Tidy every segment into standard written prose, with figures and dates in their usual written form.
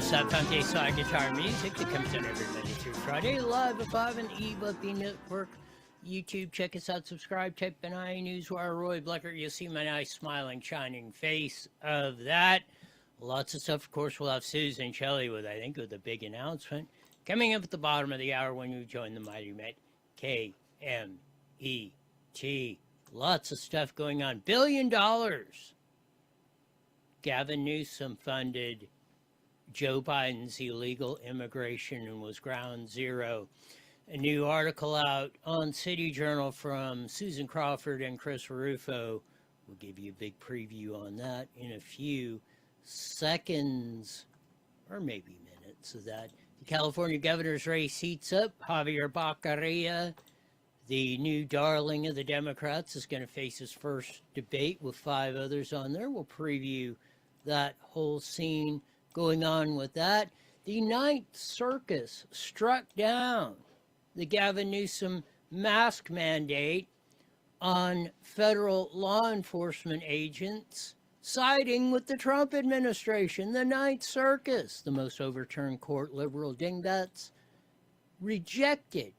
Funky Side Guitar Music that comes out every Monday through Friday, live at 5 on the EBUP Network, YouTube. Check us out, subscribe, type in Newswire, Roy Blecker. You'll see my nice, smiling, shining face of that. Lots of stuff, of course. We'll have Susan Shelley with a big announcement coming up at the bottom of the hour when you join the Mighty Met KMET. Lots of stuff going on. $1 billion. Gavin Newsom funded Joe Biden's illegal immigration and was ground zero. A new article out on City Journal from Susan Crawford and Chris Rufo. We'll give you a big preview on that in a few seconds, or maybe minutes of that. The California governor's race heats up. Javier Baccaria, the new darling of the Democrats, is going to face his first debate with 5 others on there. We'll preview that whole scene going on with that. The Ninth Circus struck down the Gavin Newsom mask mandate on federal law enforcement agents, siding with the Trump administration. The Ninth Circus, the most overturned court liberal dingbats, rejected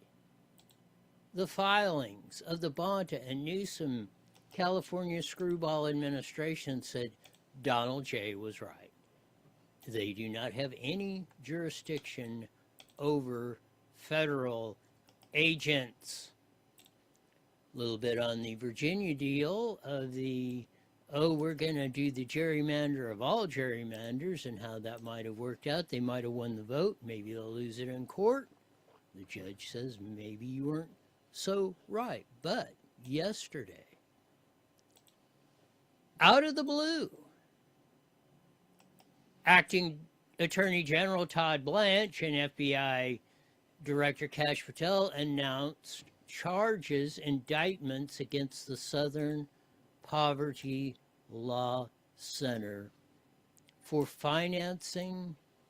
the filings of the Bonta and Newsom California screwball administration, said Donald J. was right. They do not have any jurisdiction over federal agents. A little bit on the Virginia deal of the, we're going to do the gerrymander of all gerrymanders and how that might have worked out. They might have won the vote. Maybe they'll lose it in court. The judge says maybe you weren't so right. But yesterday, out of the blue, Acting Attorney General Todd Blanche and FBI Director Kash Patel announced indictments against the Southern Poverty Law Center for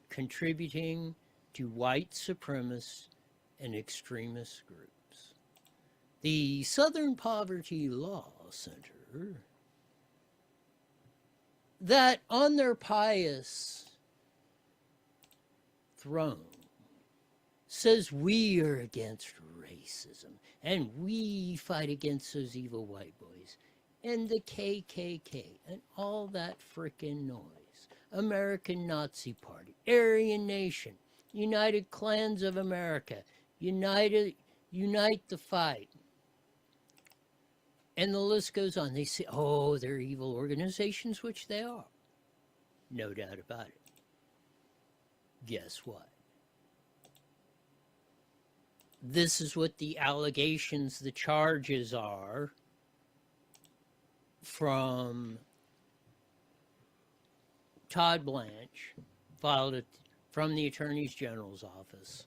contributing to white supremacist and extremist groups. The Southern Poverty Law Center, that on their pious throne says we are against racism and we fight against those evil white boys and the KKK and all that frickin' noise. American Nazi Party, Aryan Nation, United Clans of America, Unite the Fight. And the list goes on. They say, they're evil organizations, which they are. No doubt about it. Guess what? This is what the allegations, the charges are from Todd Blanche, filed it from the Attorney General's office,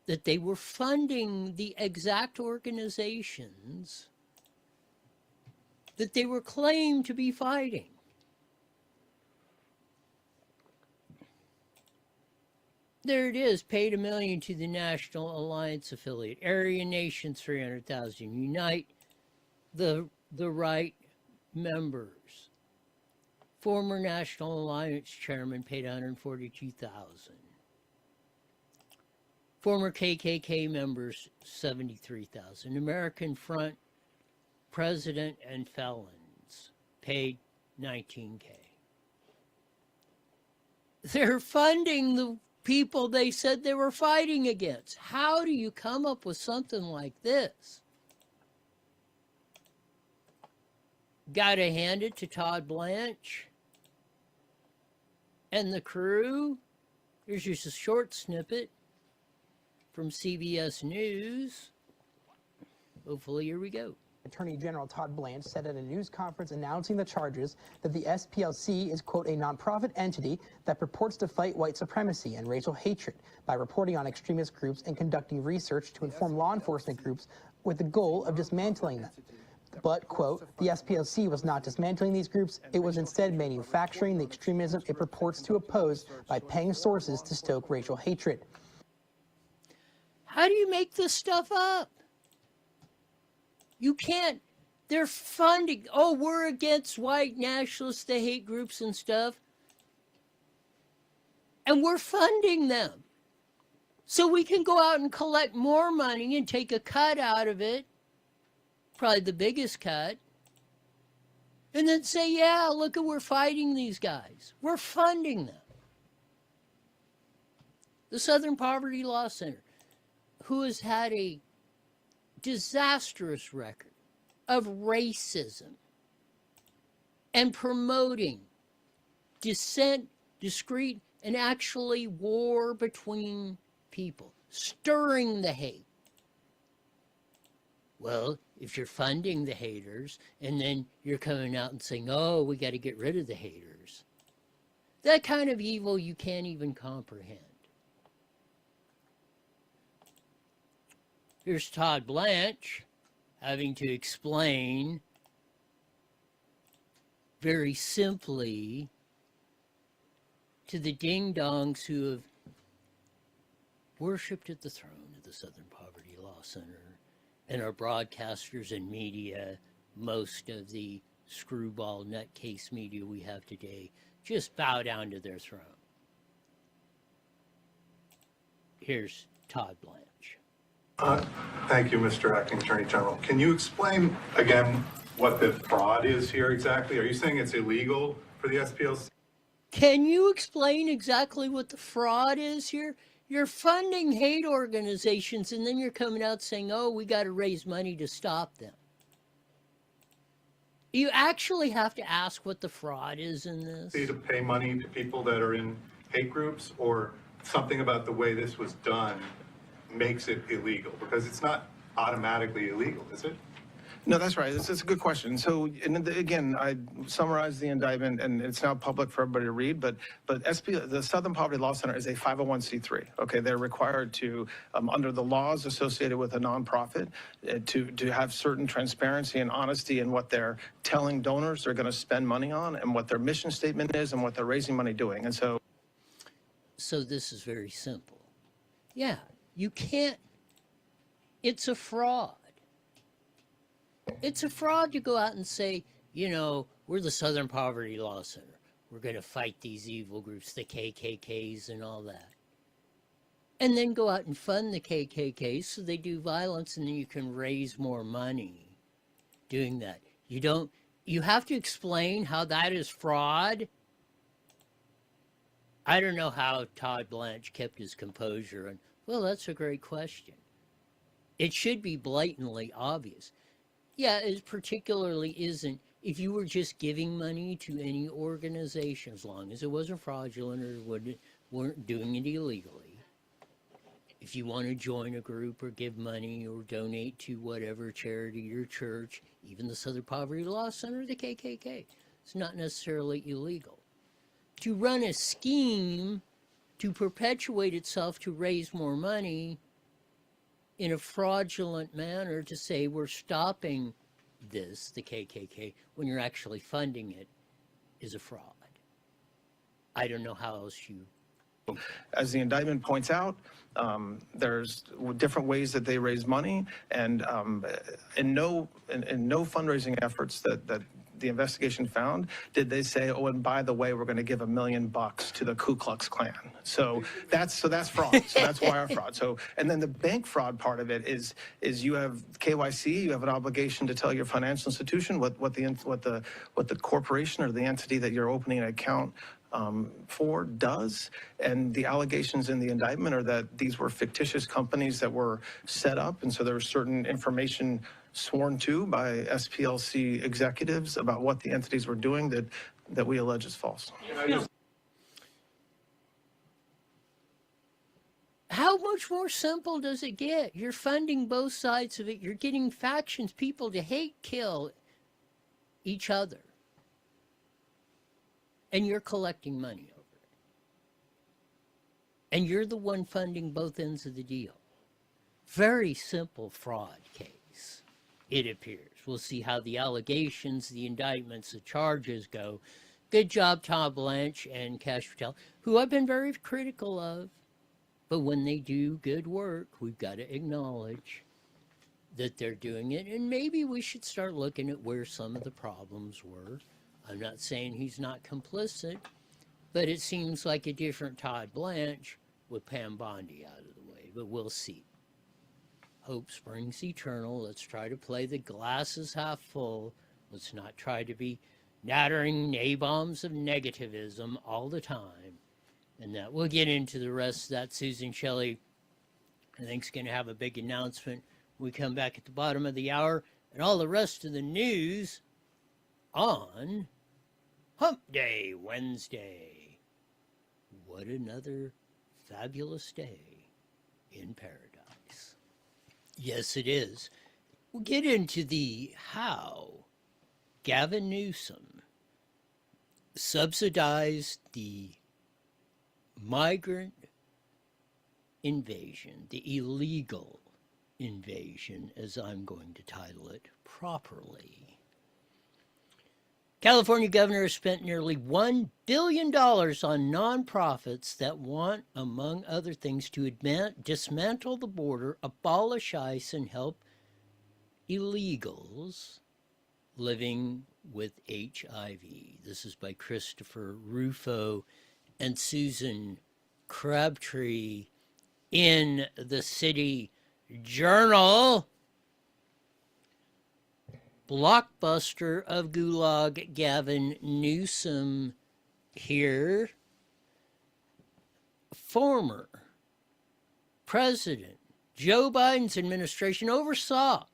that they were funding the exact organizations that they were claimed to be fighting. There it is, paid $1 million to the National Alliance affiliate. Aryan Nation, $300,000. Unite the Right members. Former National Alliance chairman paid $142,000. Former KKK members, $73,000. American Front president and felons paid $19,000. They're funding the people they said they were fighting against. How do you come up with something like this? Gotta hand it to Todd Blanche and the crew. Here's just a short snippet from CBS News. Hopefully, here we go. Attorney General Todd Blanche said at a news conference announcing the charges that the SPLC is, quote, a nonprofit entity that purports to fight white supremacy and racial hatred by reporting on extremist groups and conducting research to inform law enforcement groups with the goal of dismantling them. But, quote, the SPLC was not dismantling these groups, it was instead manufacturing the extremism it purports to oppose by paying sources to stoke racial hatred. How do you make this stuff up? You can't. They're funding. We're against white nationalists, the hate groups and stuff. And we're funding them. So we can go out and collect more money and take a cut out of it, probably the biggest cut, and then say, yeah, look at, we're fighting these guys. We're funding them. The Southern Poverty Law Center, who has had a disastrous record of racism and promoting dissent, discrete, and actually war between people, stirring the hate. Well, if you're funding the haters and then you're coming out and saying, oh, we got to get rid of the haters, that kind of evil you can't even comprehend. Here's Todd Blanche having to explain very simply to the ding-dongs who have worshipped at the throne of the Southern Poverty Law Center and are broadcasters and media, most of the screwball nutcase media we have today, just bow down to their throne. Here's Todd Blanche. Thank you, Mr. Acting Attorney General. Can you explain again what the fraud is here exactly? Are you saying it's illegal for the SPLC? Can you explain exactly what the fraud is here? You're funding hate organizations and then you're coming out saying, oh, we got to raise money to stop them. You actually have to ask what the fraud is in this. To pay money to people that are in hate groups, or something about the way this was done makes it illegal? Because it's not automatically illegal, is it? No, that's right. It's a good question. So, and again, I summarized the indictment, and it's now public for everybody to read. But the Southern Poverty Law Center is a 501c3. Okay, they're required to, under the laws associated with a nonprofit, to have certain transparency and honesty in what they're telling donors they're going to spend money on, and what their mission statement is, and what they're raising money doing. And so this is very simple. Yeah, you can't. It's a fraud. It's a fraud to go out and say, you know, we're the Southern Poverty Law Center. We're going to fight these evil groups, the KKKs and all that. And then go out and fund the KKKs so they do violence, and then you can raise more money doing that. You have to explain how that is fraud. I don't know how Todd Blanche kept his composure. And, well, that's a great question. It should be blatantly obvious. Yeah, it particularly isn't if you were just giving money to any organization, as long as it wasn't fraudulent or weren't doing it illegally. If you want to join a group or give money or donate to whatever charity or church, even the Southern Poverty Law Center, the KKK, it's not necessarily illegal. To run a scheme to perpetuate itself to raise more money in a fraudulent manner, to say we're stopping this, the KKK, when you're actually funding it, is a fraud. I don't know how else you... As the indictment points out, there's different ways that they raise money, and in no fundraising efforts that the investigation found did they say, oh, and by the way, we're going to give $1 million to the Ku Klux Klan. So that's fraud. So that's wire fraud. So, and then the bank fraud part of it is you have KYC, you have an obligation to tell your financial institution what the corporation or the entity that you're opening an account for does. And the allegations in the indictment are that these were fictitious companies that were set up, and so there was certain information sworn to by SPLC executives about what the entities were doing that we allege is false. How much more simple does it get? You're funding both sides of it. You're getting factions, people to hate kill each other. And you're collecting money over it. And you're the one funding both ends of the deal. Very simple fraud case, it appears. We'll see how the allegations, the indictments, the charges go. Good job, Todd Blanche and Kash Patel, who I've been very critical of. But when they do good work, we've got to acknowledge that they're doing it. And maybe we should start looking at where some of the problems were. I'm not saying he's not complicit, but it seems like a different Todd Blanche with Pam Bondi out of the way, but we'll see. Hope springs eternal. Let's try to play the glasses half full. Let's not try to be nattering nabombs of negativism all the time. And that we'll get into the rest of that. Susan Shelley, I think, is going to have a big announcement when we come back at the bottom of the hour, and all the rest of the news on Hump Day Wednesday. What another fabulous day in paradise. Yes, it is. We'll get into the how Gavin Newsom subsidized the migrant invasion, the illegal invasion, as I'm going to title it properly. California governor has spent nearly $1 billion on nonprofits that want, among other things, to dismantle the border, abolish ICE, and help illegals living with HIV. This is by Christopher Rufo and Susan Crabtree in the City Journal. Blockbuster of Gulag Gavin Newsom here. Former President Joe Biden's administration oversaw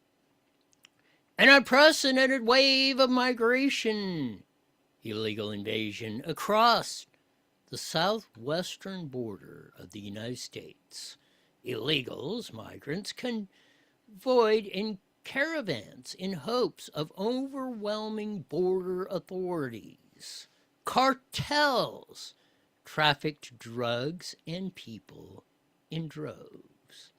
an unprecedented wave of migration, illegal invasion across the southwestern border of the United States. Illegals, migrants, convoyed in caravans in hopes of overwhelming border authorities. Cartels trafficked drugs and people in droves.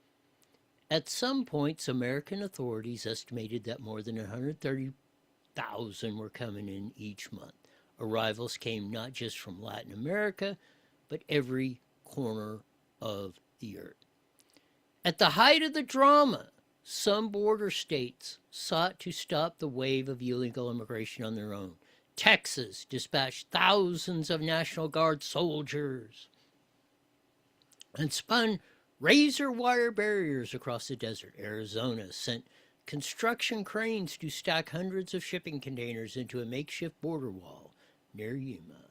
At some points, American authorities estimated that more than 130,000 were coming in each month. Arrivals came not just from Latin America, but every corner of the earth. At the height of the drama, some border states sought to stop the wave of illegal immigration on their own. Texas dispatched thousands of National Guard soldiers and spun razor wire barriers across the desert. Arizona sent construction cranes to stack hundreds of shipping containers into a makeshift border wall near Yuma.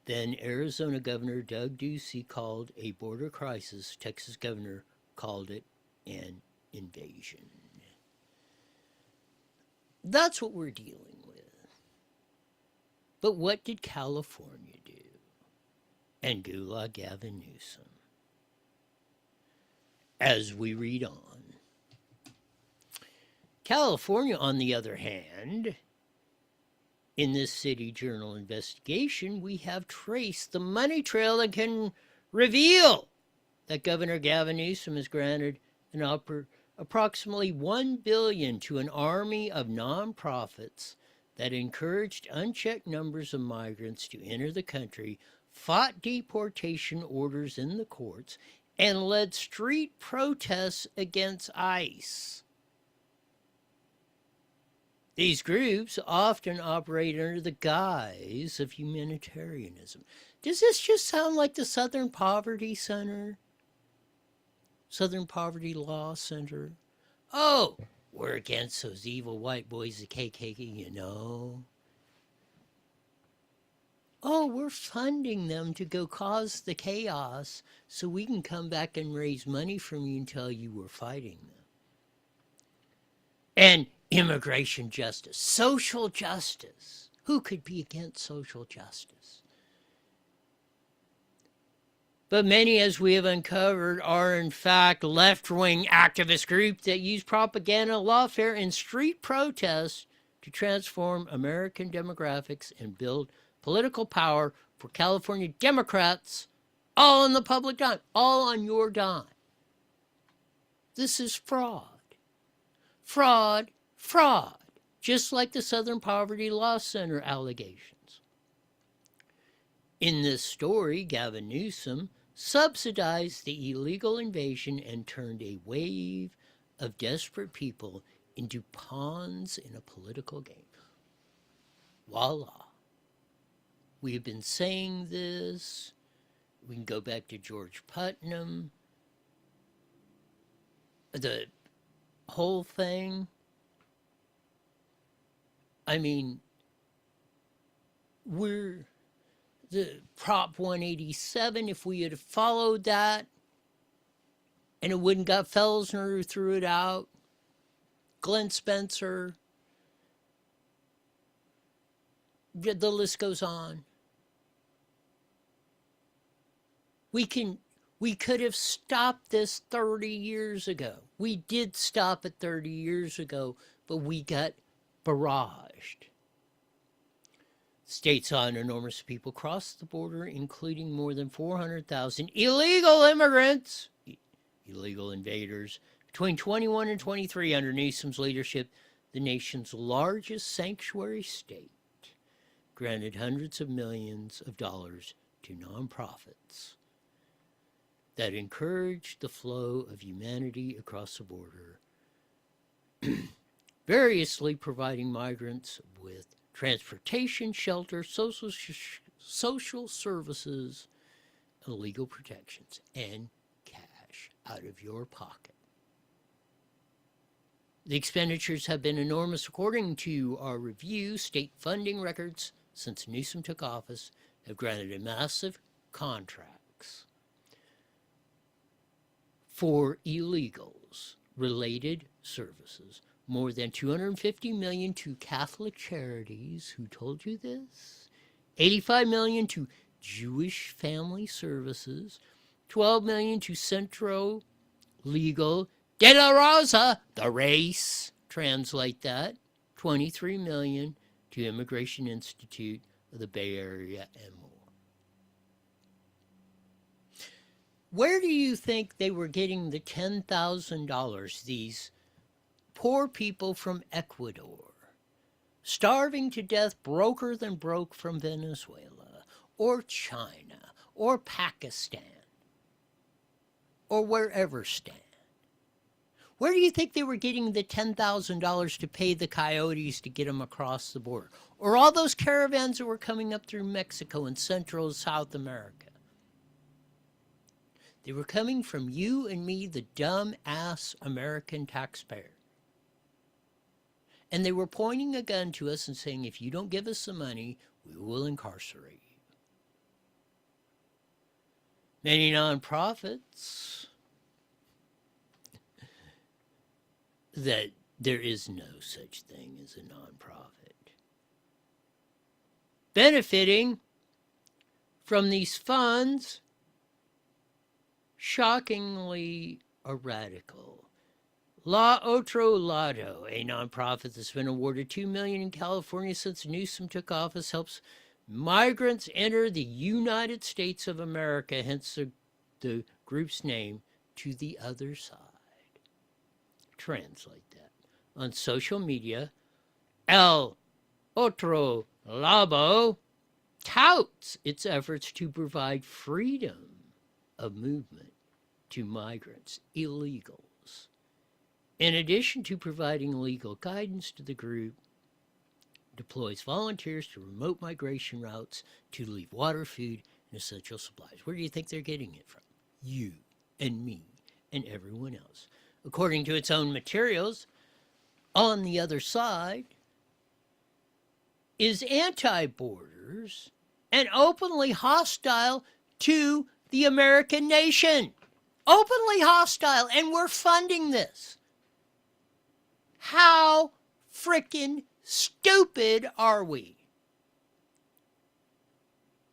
Then Arizona Governor Doug Ducey called a border crisis. Texas Governor called it an invasion. That's what we're dealing with. But what did California do? And Gulag Gavin Newsom? As we read on. California, on the other hand, in this City Journal investigation, we have traced the money trail that can reveal that Governor Gavin Newsom has granted an approximately $1 billion to an army of nonprofits that encouraged unchecked numbers of migrants to enter the country, fought deportation orders in the courts, and led street protests against ICE. These groups often operate under the guise of humanitarianism. Does this just sound like the Southern Poverty Center? Southern Poverty Law Center? Oh, we're against those evil white boys, the KKK, you know. Oh, we're funding them to go cause the chaos so we can come back and raise money from you and tell you we're fighting them. And immigration justice, social justice. Who could be against social justice? But many, as we have uncovered, are in fact left-wing activist groups that use propaganda, lawfare, and street protests to transform American demographics and build political power for California Democrats, all on the public dime, all on your dime. This is fraud. Fraud, fraud, just like the Southern Poverty Law Center allegations. In this story, Gavin Newsom subsidized the illegal invasion and turned a wave of desperate people into pawns in a political game. Voila. We have been saying this. We can go back to George Putnam. The whole thing. I mean, we're the Prop 187, if we had followed that, and it wouldn't got Felsner who threw it out, Glenn Spencer, the list goes on. We could have stopped this 30 years ago. We did stop it 30 years ago, but we got barraged. States saw an enormous people cross the border, including more than 400,000 illegal immigrants, illegal invaders, between 21 and 23 under Newsom's leadership. The nation's largest sanctuary state granted hundreds of millions of dollars to nonprofits that encouraged the flow of humanity across the border, variously providing migrants with transportation, shelter, social services, and legal protections, and cash out of your pocket. The expenditures have been enormous. According to our review, state funding records since Newsom took office have granted a massive contracts for illegals related services, more than $250 million to Catholic charities. Who told you this? $85 million to Jewish Family Services, $12 million to Centro Legal de la Rosa, the race, translate that, $23 million to Immigration Institute of the Bay Area, and more. Where do you think they were getting the $10,000, these poor people from Ecuador, starving to death, broker than broke, from Venezuela, or China, or Pakistan, or wherever stand? Where do you think they were getting the $10,000 to pay the coyotes to get them across the border? Or all those caravans that were coming up through Mexico and Central and South America? They were coming from you and me, the dumb-ass American taxpayer. And they were pointing a gun to us and saying, if you don't give us the money, we will incarcerate you. Many nonprofits that there is no such thing as a nonprofit, benefiting from these funds, shockingly a radical. La Otro Lado, a nonprofit that's been awarded $2 million in California since Newsom took office, helps migrants enter the United States of America, hence the group's name, to the other side. Translate that. On social media, El Otro Lado touts its efforts to provide freedom of movement to migrants, illegals. In addition to providing legal guidance to the group, deploys volunteers to remote migration routes to leave water, food, and essential supplies. Where do you think they're getting it from? You and me and everyone else. According to its own materials, on the other side is anti-borders and openly hostile to the American nation. Openly hostile, and we're funding this. How frickin' stupid are we?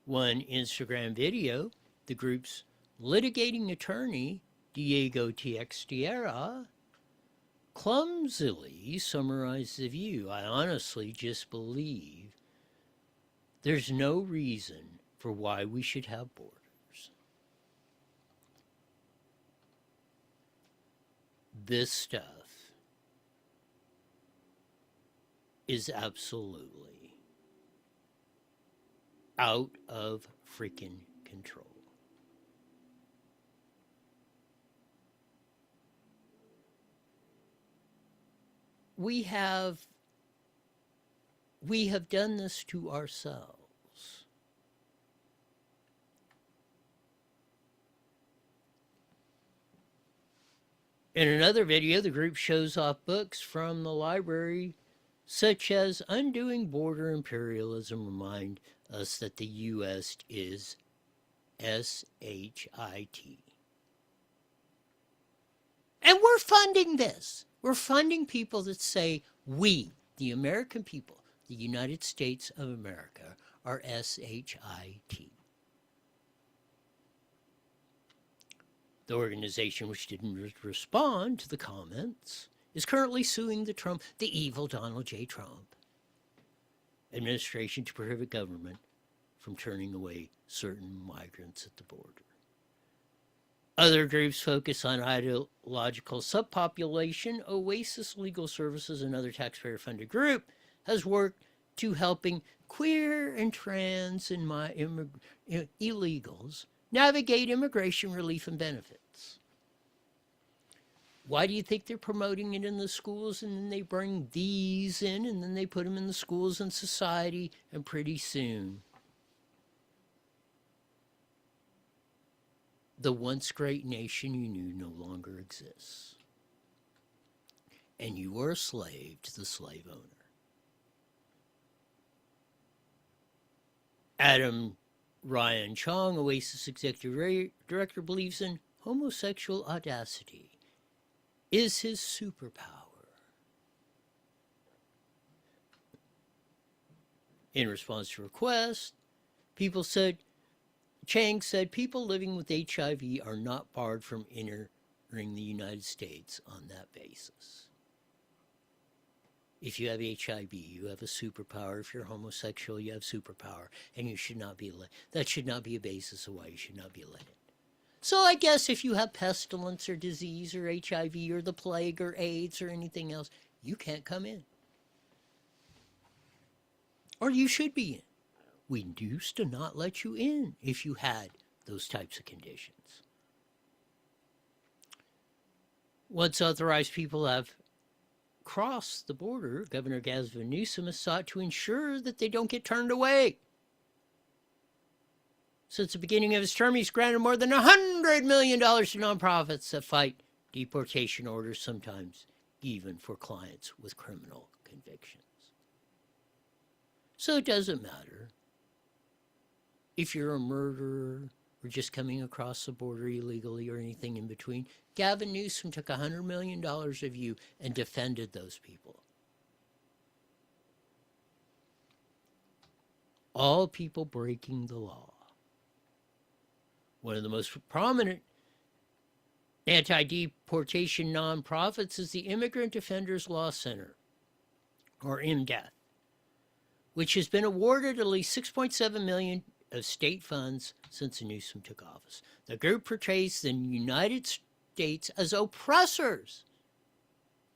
One Instagram video, the group's litigating attorney, Diego Teixeira, clumsily summarized the view. I honestly just believe there's no reason for why we should have borders. This stuff is absolutely out of freaking control. We have done this to ourselves. In another video, the group shows off books from the library, such as Undoing Border Imperialism, remind us that the U.S. is S-H-I-T. And we're funding this. We're funding people that say we, the American people, the United States of America, are S-H-I-T. The organization, which didn't respond to the comments, is currently suing the evil Donald J. Trump administration to prohibit government from turning away certain migrants at the border. Other groups focus on ideological subpopulation. Oasis Legal Services, another taxpayer-funded group, has worked to helping queer and trans and illegals navigate immigration relief and benefits. Why do you think they're promoting it in the schools, and then they bring these in, and then they put them in the schools and society, and pretty soon the once great nation you knew no longer exists, and you are a slave to the slave owner. Adam Ryan Chong, Oasis Executive Director, believes in homosexual audacity is his superpower. In response to requests, Chang said people living with HIV are not barred from entering the United States on that basis. If you have HIV, you have a superpower. If you're homosexual, you have superpower, and you should not be that should not be a basis of why you should not be let in. So I guess if you have pestilence or disease or HIV or the plague or AIDS or anything else, you can't come in. Or you should be in. We used to not let you in if you had those types of conditions. Once authorized people have crossed the border, Governor Gavin Newsom has sought to ensure that they don't get turned away. Since the beginning of his term, he's granted more than $100 million to nonprofits that fight deportation orders, sometimes even for clients with criminal convictions. So it doesn't matter if you're a murderer or just coming across the border illegally or anything in between. Gavin Newsom took $100 million of you and defended those people. All people breaking the law. One of the most prominent anti-deportation nonprofits is the Immigrant Defenders Law Center, or IMDEF, which has been awarded at least $6.7 million of state funds since Newsom took office. The group portrays the United States as oppressors.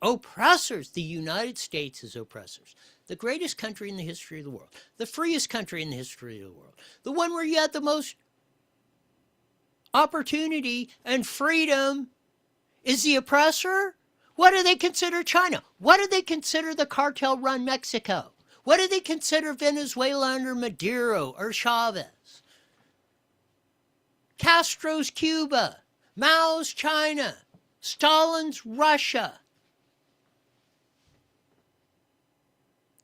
Oppressors. The United States as oppressors. The greatest country in the history of the world. The freest country in the history of the world. The one where you had the most opportunity and freedom is the oppressor? What do they consider China? What do they consider the cartel-run Mexico? What do they consider Venezuela under Maduro or Chavez? Castro's Cuba, Mao's China, Stalin's Russia.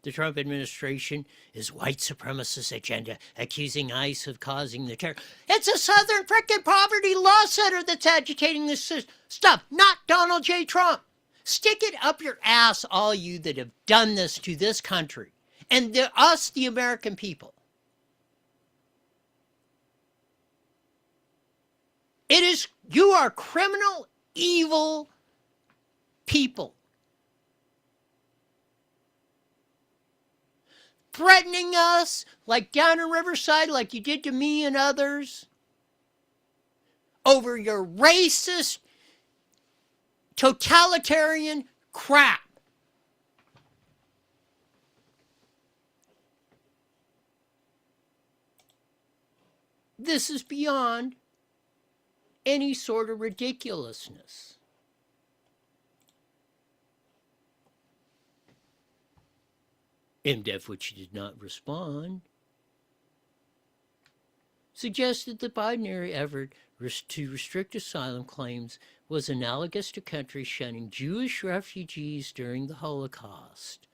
The Trump administration is white supremacist agenda, accusing ICE of causing the terror. It's a Southern frickin' poverty law center that's agitating this stuff, not Donald J. Trump. Stick it up your ass, all you that have done this to this country and us, the American people. You are criminal, evil people. Threatening us, like down in Riverside, like you did to me and others, over your racist, totalitarian crap. This is beyond any sort of ridiculousness. IMDEF, which did not respond, suggested the Biden-era effort to restrict asylum claims was analogous to countries shunning Jewish refugees during the Holocaust.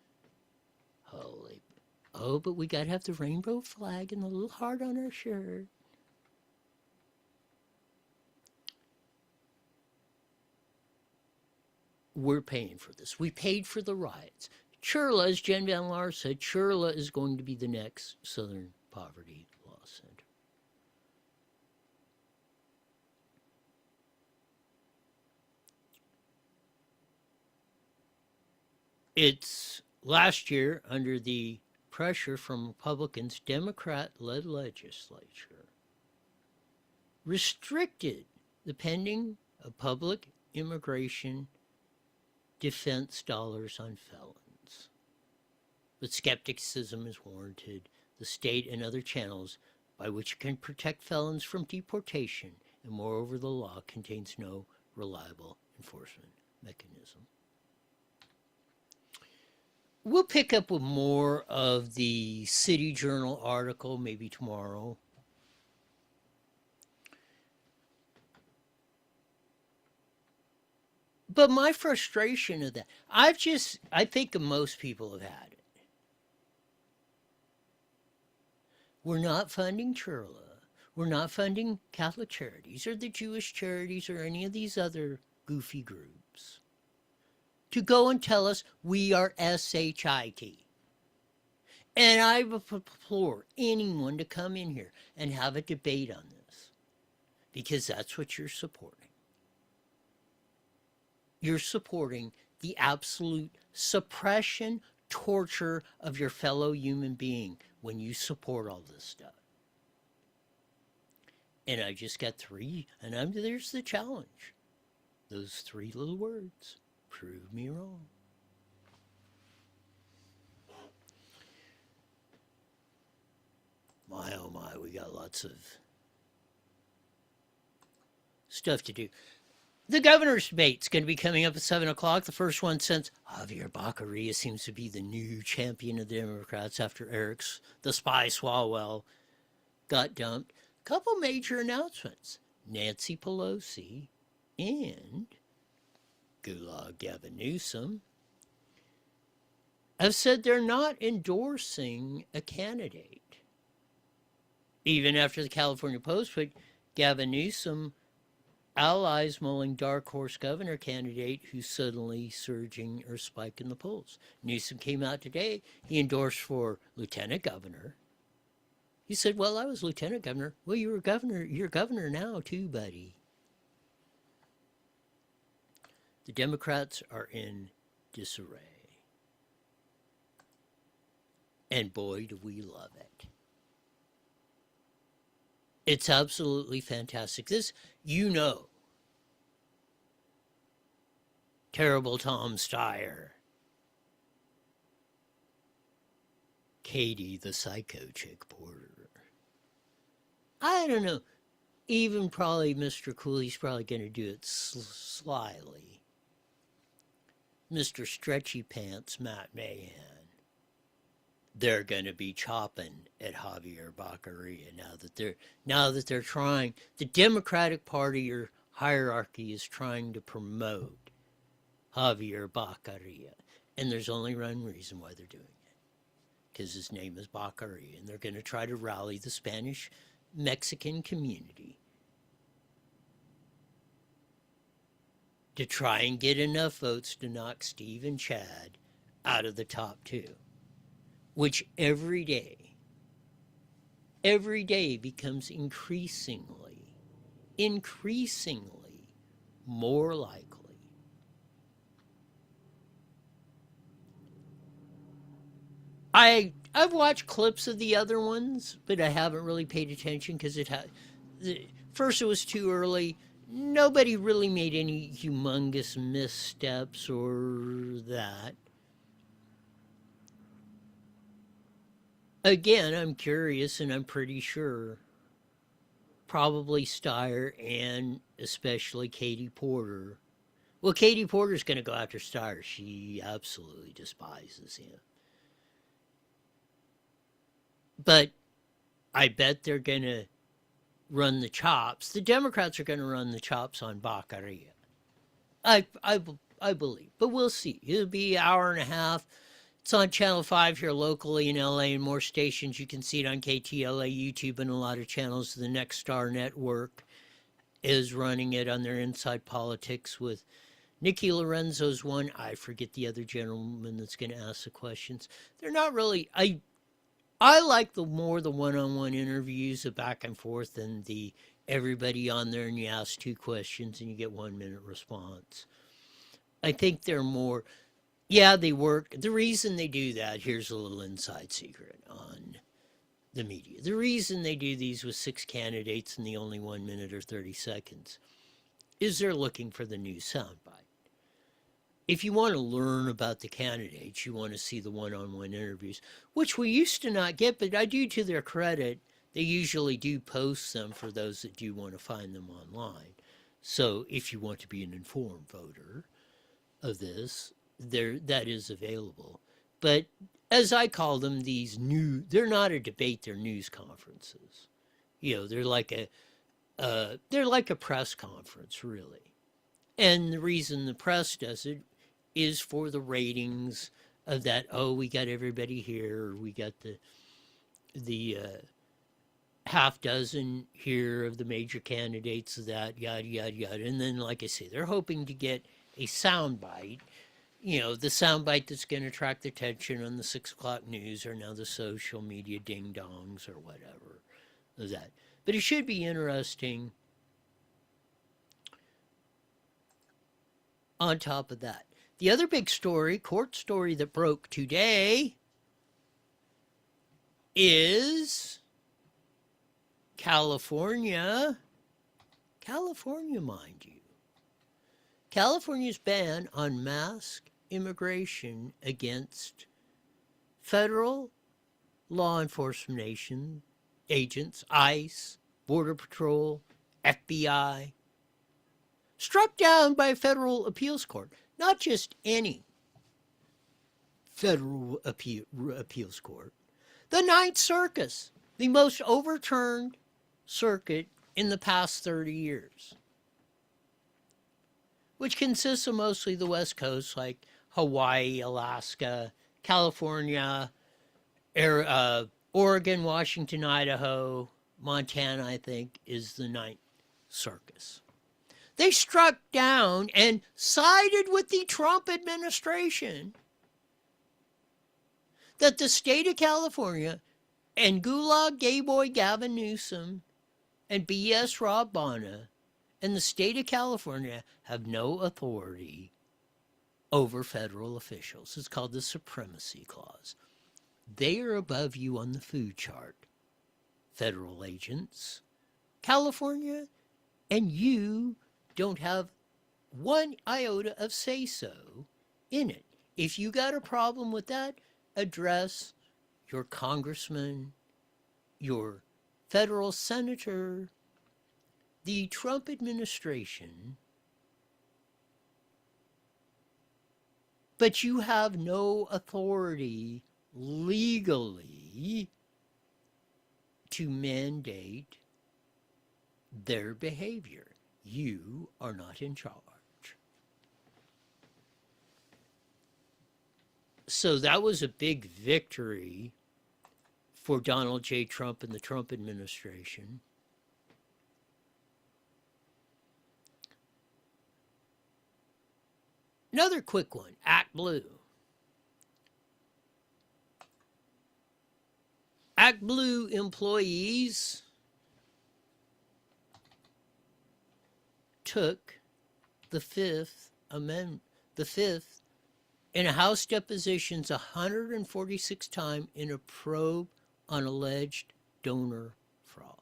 Holy. Oh, but we got to have the rainbow flag and the little heart on our shirt. We're paying for this. We paid for the riots. Churla, as Jen Van Laar said, Churla is going to be the next Southern Poverty Law Center. It's last year, under the pressure from Republicans, Democrat-led legislature restricted the pending of public immigration defense dollars on felons. But skepticism is warranted. The state and other channels by which it can protect felons from deportation, and moreover the law contains no reliable enforcement mechanism. We'll pick up with more of the City Journal article maybe tomorrow. But my frustration of that, I think most people have had it. We're not funding Churla. We're not funding Catholic Charities or the Jewish Charities or any of these other goofy groups to go and tell us we are SHIT. And I implore anyone to come in here and have a debate on this, because that's what you're supporting. You're supporting the absolute suppression, torture of your fellow human being when you support all this stuff. And I just got three, and there's the challenge. Those three little words. Prove me wrong. My, oh my, we got lots of stuff to do. The governor's debate's going to be coming up at 7 o'clock. The first one since Javier Baccaria seems to be the new champion of the Democrats after the spy Swalwell got dumped. Couple major announcements. Nancy Pelosi and Gulag Gavin Newsom have said they're not endorsing a candidate. Even after the California Post put Gavin Newsom allies mulling dark horse governor candidate who's suddenly surging or spiking the polls. Newsom came out today. He endorsed for lieutenant governor. He said, well, I was lieutenant governor. Well, you were governor. You're governor now too, buddy. The Democrats are in disarray. And boy, do we love it. It's absolutely fantastic. This, terrible Tom Steyer, Katie the psycho chick Porter. I don't know. Even probably Mr. Cooley's probably going to do it slyly. Mr. Stretchy Pants, Matt Mahan. They're going to be chopping at Javier Baccaria now that they're trying. The Democratic Party or hierarchy is trying to promote Javier Baccaria, and there's only one reason why they're doing it, because his name is Baccaria, and they're going to try to rally the Spanish Mexican community to try and get enough votes to knock Steve and Chad out of the top two, which every day becomes increasingly more likely. I've watched clips of the other ones, but I haven't really paid attention because first it was too early. Nobody really made any humongous missteps or that. Again, I'm curious, and I'm pretty sure probably Steyer and especially Katie Porter. Well, Katie Porter's going to go after Steyer. She absolutely despises him. But I bet they're going to run the chops. The Democrats are going to run the chops on Baccaria. I believe, but we'll see. It'll be an hour and a half. It's on Channel 5 here locally in LA and more stations. You can see it on KTLA, YouTube, and a lot of channels. The Next Star Network is running it on their Inside Politics with Nikki Lorenzo's one. I forget the other gentleman that's going to ask the questions. They're not really... I like the one-on-one interviews, the back and forth, than the everybody on there and you ask 2 questions and you get 1 minute response. I think they're more... Yeah, they work. The reason they do that, here's a little inside secret on the media. The reason they do these with 6 candidates in the only 1 minute or 30 seconds is they're looking for the new soundbite. If you want to learn about the candidates, you want to see the one-on-one interviews, which we used to not get, but I do, to their credit, they usually do post them for those that do want to find them online. So if you want to be an informed voter of this, that is available. But as I call them, they're not a debate, they're news conferences. They're like a press conference, really. And the reason the press does it is for the ratings of that, we got everybody here, or we got the half dozen here of the major candidates of that, yada, yada, yada. And then, like I say, they're hoping to get a soundbite. The soundbite that's going to attract the attention on the 6 o'clock news, or now the social media ding-dongs or whatever of that. But it should be interesting on top of that. The other big story, court story that broke today is California. California, mind you. California's ban on mass immigration against federal law enforcement agents, ICE, Border Patrol, FBI, struck down by a federal appeals court. Not just any federal appeals court. The Ninth Circuit, the most overturned circuit in the past 30 years. Which consists of mostly the West Coast, like Hawaii, Alaska, California, Oregon, Washington, Idaho, Montana, I think, is the Ninth Circuit. They struck down and sided with the Trump administration that the state of California and Gulag gay boy Gavin Newsom and BS Rob Bonta and the state of California have no authority over federal officials. It's called the Supremacy Clause. They are above you on the food chart, federal agents. California, and you don't have one iota of say-so in it. If you got a problem with that, address your congressman, your federal senator. The Trump administration, but you have no authority legally to mandate their behavior. You are not in charge. So that was a big victory for Donald J. Trump and the Trump administration. Another quick one, Act Blue. Act Blue employees took the Fifth Amendment, in a House depositions 146 times in a probe on alleged donor fraud.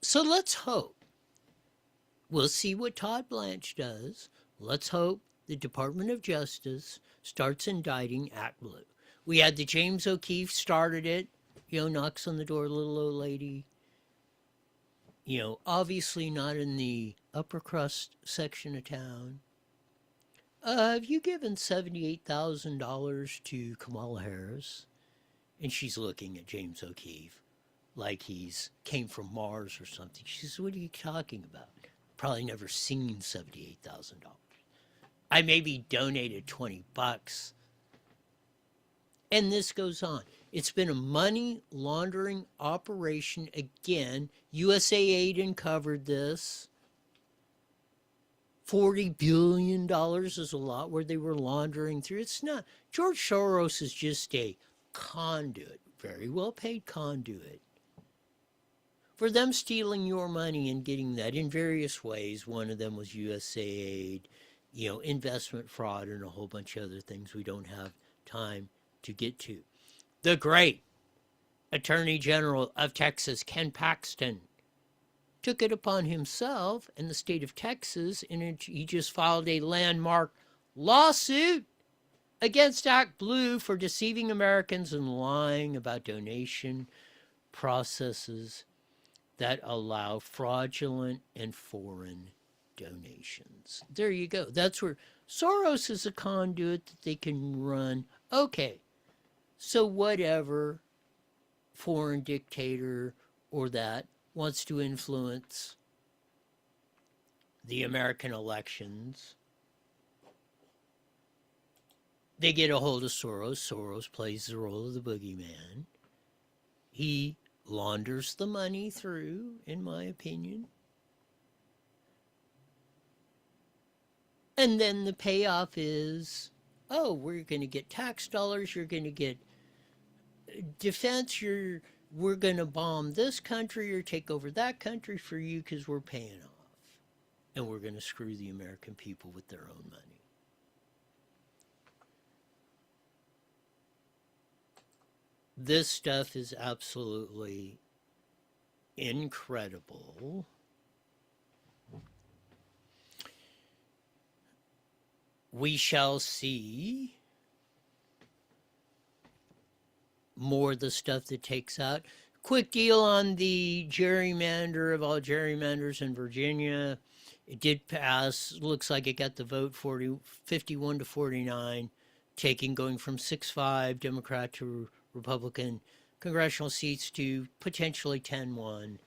So let's hope. We'll see what Todd Blanche does. Let's hope the Department of Justice starts indicting Act Blue. We had the James O'Keefe started it, knocks on the door, little old lady. Obviously not in the upper crust section of town. Have you given $78,000 to Kamala Harris? And she's looking at James O'Keefe like he's came from Mars or something. She says, what are you talking about? Probably never seen $78,000. I maybe donated $20. And this goes on. It's been a money laundering operation again. USAID uncovered this. $40 billion is a lot where they were laundering through. It's not. George Soros is just a conduit, very well paid conduit, for them stealing your money and getting that in various ways. One of them was USAID, investment fraud and a whole bunch of other things we don't have time to get to. The great Attorney General of Texas, Ken Paxton, took it upon himself in the state of Texas, and he just filed a landmark lawsuit against Act Blue for deceiving Americans and lying about donation processes that allow fraudulent and foreign donations. There you go. That's where Soros is a conduit that they can run. Okay, so whatever foreign dictator or that wants to influence the American elections, they get a hold of Soros. Soros plays the role of the boogeyman. He launders the money through, in my opinion. And then the payoff is, oh, we're going to get tax dollars, you're going to get defense, we're going to bomb this country or take over that country for you because we're paying off. And we're going to screw the American people with their own money. This stuff is absolutely incredible. We shall see more of the stuff that takes out. Quick deal on the gerrymander of all gerrymanders in Virginia. It did pass. Looks like it got the vote 51 to 49, going from 6-5 Democrat to Republican congressional seats to potentially 10-1.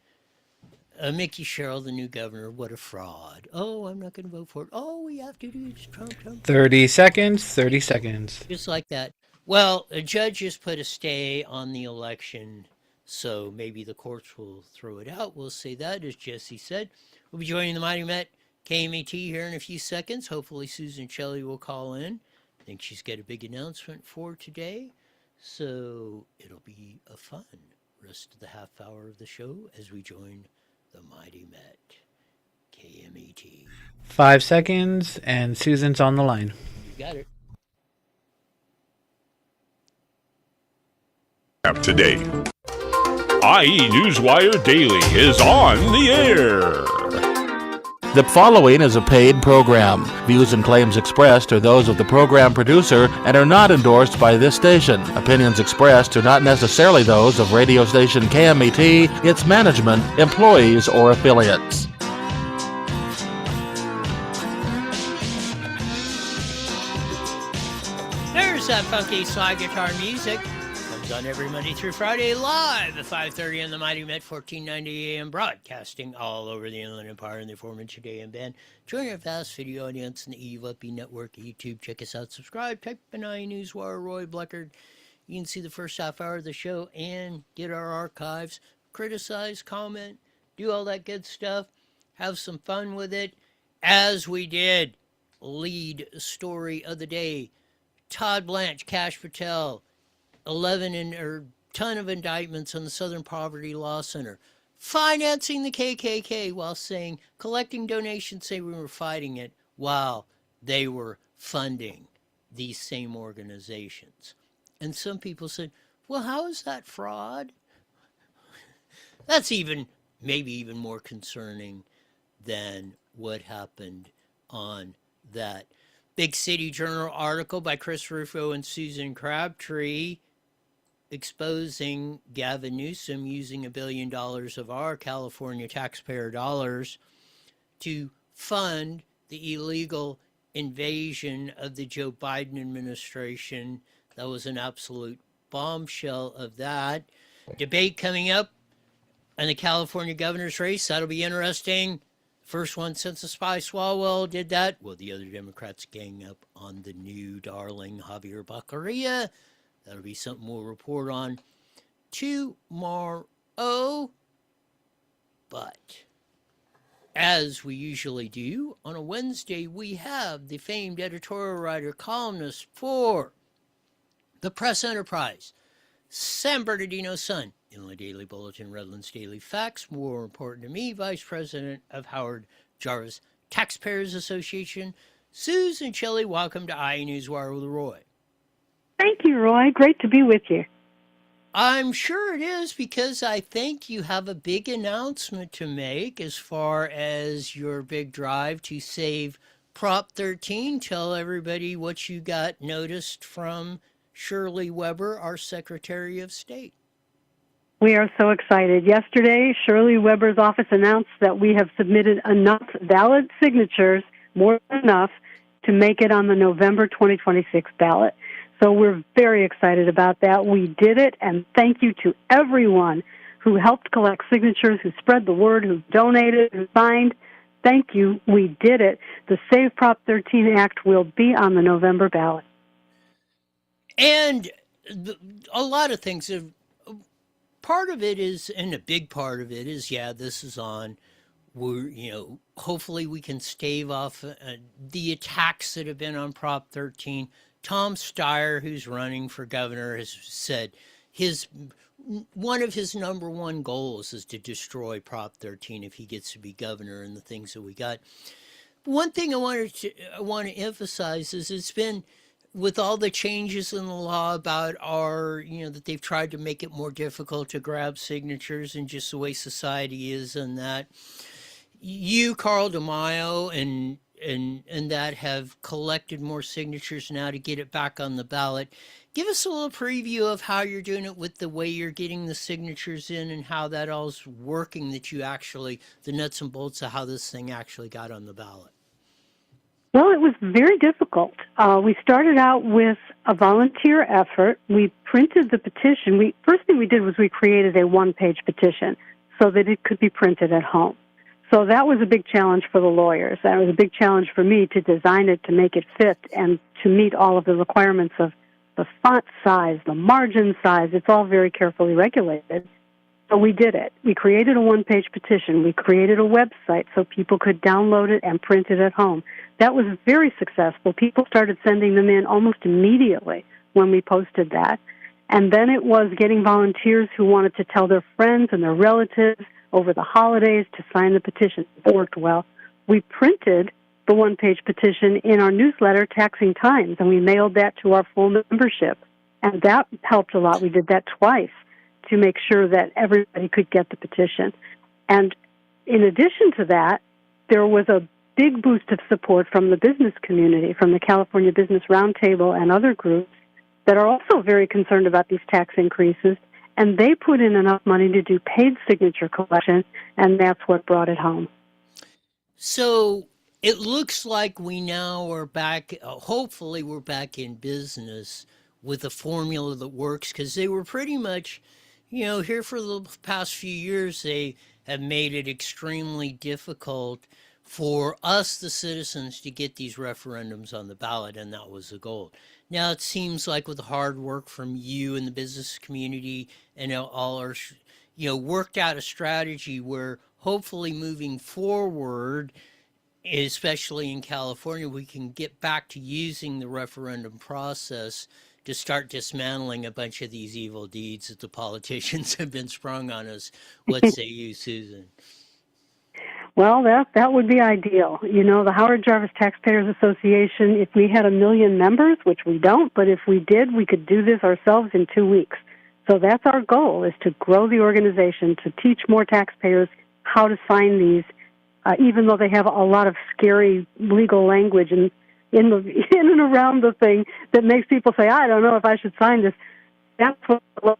Mickey Sherrill, the new governor, what a fraud. Oh, I'm not going to vote for it. Oh, we have to do it. Trump. 30 seconds, 30 seconds. Just like that. Well, a judge just put a stay on the election, so maybe the courts will throw it out. We'll say that, as Jesse said. We'll be joining the Mighty Met KMET here in a few seconds. Hopefully Susan Shelley will call in. I think she's got a big announcement for today, so it'll be a fun rest of the half hour of the show as we join the Mighty Met KMET. 5 seconds, and Susan's on the line. You got it. Today, IE Newswire Daily is on the air. The following is a paid program. Views and claims expressed are those of the program producer and are not endorsed by this station. Opinions expressed are not necessarily those of radio station KMET, its management, employees, or affiliates. There's that funky slide guitar music. On every Monday through Friday, live at 5:30 on the Mighty Met 1490 AM, broadcasting all over the Inland Empire and the aforementioned AM band. Join our vast video audience in the EUP network, YouTube. Check us out, subscribe, type in Newswire, Roy Bleckard. You can see the first half hour of the show and get our archives. Criticize, comment, do all that good stuff. Have some fun with it, as we did. Lead story of the day: Todd Blanche, Kash Patel, 11 ton of indictments on the Southern Poverty Law Center, financing the KKK while saying, collecting donations, say we were fighting it, while they were funding these same organizations. And some people said, well, how is that fraud? That's maybe even more concerning than what happened on that Big City Journal article by Chris Rufo and Susan Crabtree, exposing Gavin Newsom using $1 billion of our California taxpayer dollars to fund the illegal invasion of the Joe Biden administration. That was an absolute bombshell of that. Debate coming up in the California governor's race. That'll be interesting. First one since the Spy Swalwell did that. Will the other Democrats gang up on the new darling Javier Baccaria? That'll be something we'll report on tomorrow. But as we usually do on a Wednesday, we have the famed editorial writer, columnist for the Press Enterprise, San Bernardino's Sun, Illinois Daily Bulletin, Redlands Daily Facts. More important to me, Vice President of Howard Jarvis Taxpayers Association, Susan Shelley. Welcome to IE Newswire with Roy. Thank you, Roy. Great to be with you. I'm sure it is, because I think you have a big announcement to make as far as your big drive to save Prop 13. Tell everybody what you got noticed from Shirley Weber, our Secretary of State. We are so excited. Yesterday, Shirley Weber's office announced that we have submitted enough valid signatures, more than enough, to make it on the November 2026 ballot. So we're very excited about that. We did it, and thank you to everyone who helped collect signatures, who spread the word, who donated, who signed. Thank you. We did it. The Save Prop 13 Act will be on the November ballot. And a lot of things have, part of it is, and a big part of it is, yeah, this is on. We're, hopefully we can stave off the attacks that have been on Prop 13. Tom Steyer, who's running for governor, has said one of his number one goals is to destroy Prop 13 if he gets to be governor, and the things that we got. One thing I want to emphasize is it's been, with all the changes in the law about that they've tried to make it more difficult to grab signatures, and just the way society is, and that you, Carl DeMaio, and that have collected more signatures now to get it back on the ballot. Give us a little preview of how you're doing it, with the way you're getting the signatures in, and how that all's working, that you actually, the nuts and bolts of how this thing actually got on the ballot. Well, it was very difficult. We started out with a volunteer effort. We printed the petition. First thing we did was we created a one-page petition so that it could be printed at home. So that was a big challenge for the lawyers. That was a big challenge for me to design it, to make it fit, and to meet all of the requirements of the font size, the margin size. It's all very carefully regulated. So we did it. We created a one-page petition. We created a website so people could download it and print it at home. That was very successful. People started sending them in almost immediately when we posted that. And then it was getting volunteers who wanted to tell their friends and their relatives over the holidays to sign the petition. It worked well. We printed the one-page petition in our newsletter, Taxing Times, and we mailed that to our full membership. And that helped a lot. We did that twice to make sure that everybody could get the petition. And in addition to that, there was a big boost of support from the business community, from the California Business Roundtable and other groups that are also very concerned about these tax increases. And they put in enough money to do paid signature collection, and that's what brought it home. So it looks like we now are back, hopefully we're back in business with a formula that works, because they were pretty much, here for the past few years, they have made it extremely difficult for us, the citizens, to get these referendums on the ballot, and that was the goal. Now it seems like with the hard work from you and the business community and all our, worked out a strategy where hopefully moving forward, especially in California, we can get back to using the referendum process to start dismantling a bunch of these evil deeds that the politicians have been sprung on us. What say you, Susan? Well, that would be ideal. The Howard Jarvis Taxpayers Association, if we had 1 million members, which we don't, but if we did, we could do this ourselves in 2 weeks. So that's our goal, is to grow the organization, to teach more taxpayers how to sign these, even though they have a lot of scary legal language in and around the thing that makes people say, I don't know if I should sign this. That's what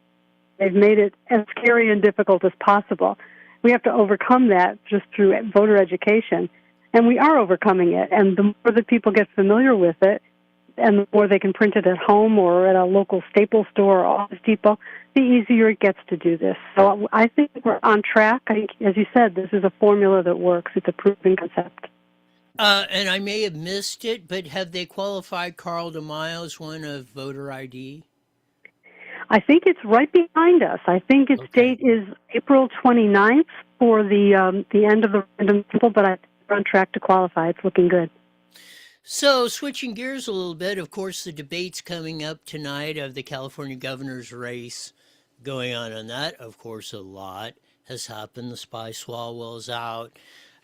they've made it as scary and difficult as possible. We have to overcome that just through voter education, and we are overcoming it. And the more that people get familiar with it, and the more they can print it at home or at a local Staples store or Office Depot, the easier it gets to do this. So I think we're on track. As you said, this is a formula that works. It's a proven concept. And I may have missed it, but have they qualified Carl DeMaio as one of voter ID? I think it's right behind us. I think its date is April 29th for the end of the random sample, but I think we're on track to qualify. It's looking good. So switching gears a little bit, of course, the debate's coming up tonight of the California governor's race going on that. Of course, a lot has happened. The spy Swalwell's out,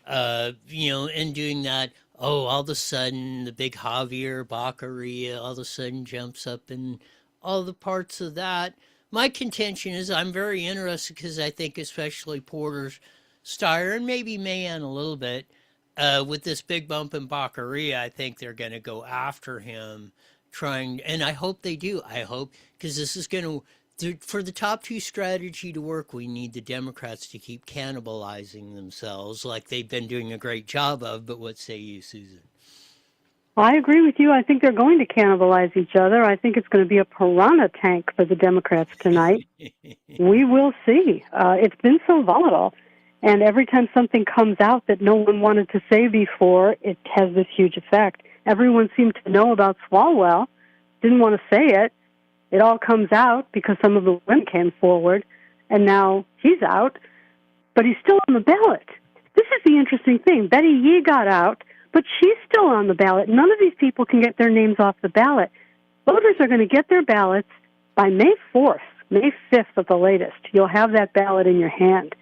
and doing that. Oh, all of a sudden, the big Javier Baccaria all of a sudden jumps up in all the parts of that. My contention is I'm very interested because I think especially Porter Steyer and maybe Mahan a little bit, with this big bump in Baccaria, I think they're going to go after him, and I hope they do. I hope, because this is going to, for the top two strategy to work, we need the Democrats to keep cannibalizing themselves like they've been doing a great job of. But what say you, Susan? I agree with you. I think they're going to cannibalize each other. I think it's going to be a piranha tank for the Democrats tonight. We will see. It's been so volatile. And every time something comes out that no one wanted to say before, it has this huge effect. Everyone seemed to know about Swalwell, didn't want to say it. It all comes out because some of the women came forward, and now he's out, but he's still on the ballot. This is the interesting thing. Betty Yee got out, but she's still on the ballot. None of these people can get their names off the ballot. Voters are going to get their ballots by May 4th, May 5th at the latest. You'll have that ballot in your hand.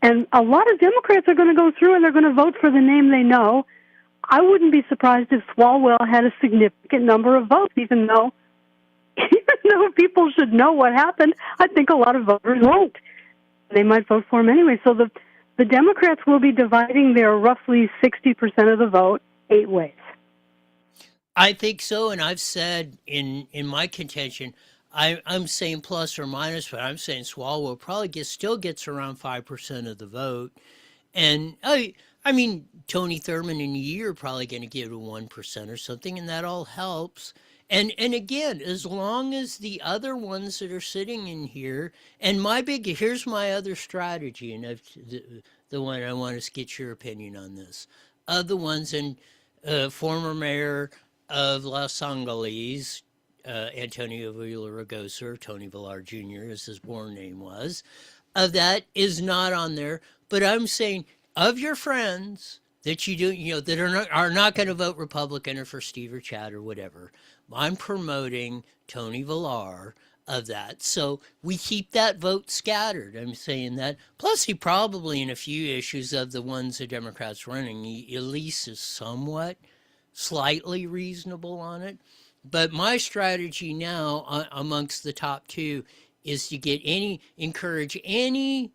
And a lot of Democrats are going to go through and they're going to vote for the name they know. I wouldn't be surprised if Swalwell had a significant number of votes, even though people should know what happened. I think a lot of voters won't. They might vote for him anyway. So the Democrats will be dividing their roughly 60% of the vote 8 ways. I think so, and I've said in my contention, I'm saying plus or minus, but I'm saying Swalwell probably still gets around 5% of the vote. And I mean, Tony Thurmond and Yee are probably going to give it 1% or something, and that all helps. And again, as long as the other ones that are sitting in here, and here's my other strategy, and the one I want to get your opinion on this. Of the ones in former mayor of Los Angeles, Antonio Villaraigosa, or Tony Villar Jr., as his born name was, of that is not on there. But I'm saying, of your friends that you do, that are not going to vote Republican or for Steve or Chad or whatever, I'm promoting Tony Villar of that. So we keep that vote scattered. I'm saying that. Plus, he probably, in a few issues of the ones the Democrats running, he at least is somewhat slightly reasonable on it. But my strategy now amongst the top two is to encourage anyone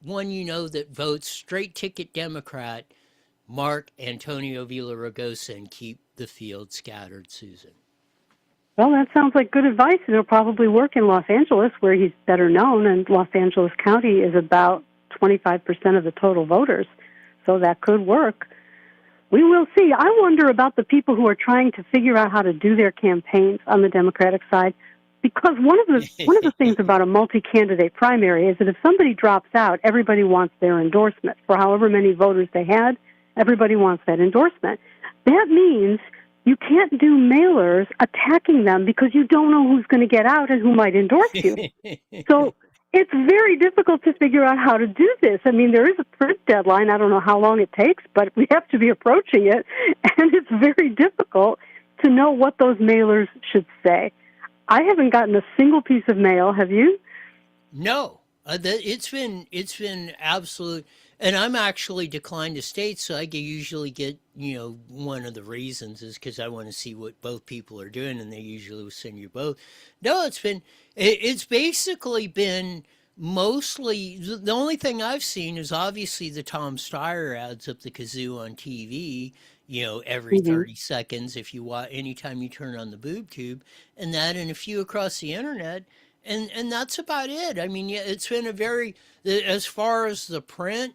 that votes straight ticket Democrat, mark Antonio Villaraigosa, and keep the field scattered, Susan. Well, that sounds like good advice. It'll probably work in Los Angeles, where he's better known, and Los Angeles County is about 25% of the total voters, so that could work. We will see. I wonder about the people who are trying to figure out how to do their campaigns on the Democratic side, because one of the things about a multi-candidate primary is that if somebody drops out, everybody wants their endorsement. For however many voters they had, everybody wants that endorsement. That means you can't do mailers attacking them because you don't know who's going to get out and who might endorse you. So it's very difficult to figure out how to do this. I mean, there is a print deadline. I don't know how long it takes, but we have to be approaching it, and it's very difficult to know what those mailers should say. I haven't gotten a single piece of mail. Have you? No. It's been absolute, and I'm actually declined to state, so I usually get, one of the reasons is because I want to see what both people are doing, and they usually will send you both. No, it's basically been mostly, the only thing I've seen is obviously the Tom Steyer ads up the kazoo on TV, every 30 seconds if you watch, anytime you turn on the boob tube, and a few across the internet. And that's about it. I mean, yeah, it's been as far as the print,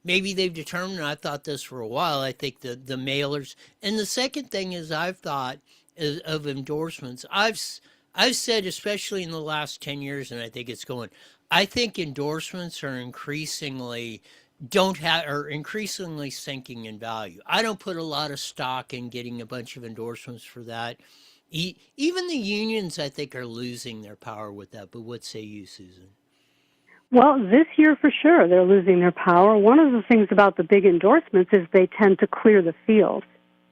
maybe they've determined, I thought this for a while, I think the mailers. And the second thing is I've thought of endorsements. I've said, especially in the last 10 years, and I think it's going, I think endorsements are increasingly sinking in value. I don't put a lot of stock in getting a bunch of endorsements for that. Even the unions, I think, are losing their power with that. But what say you, Susan? Well, this year for sure, they're losing their power. One of the things about the big endorsements is they tend to clear the field,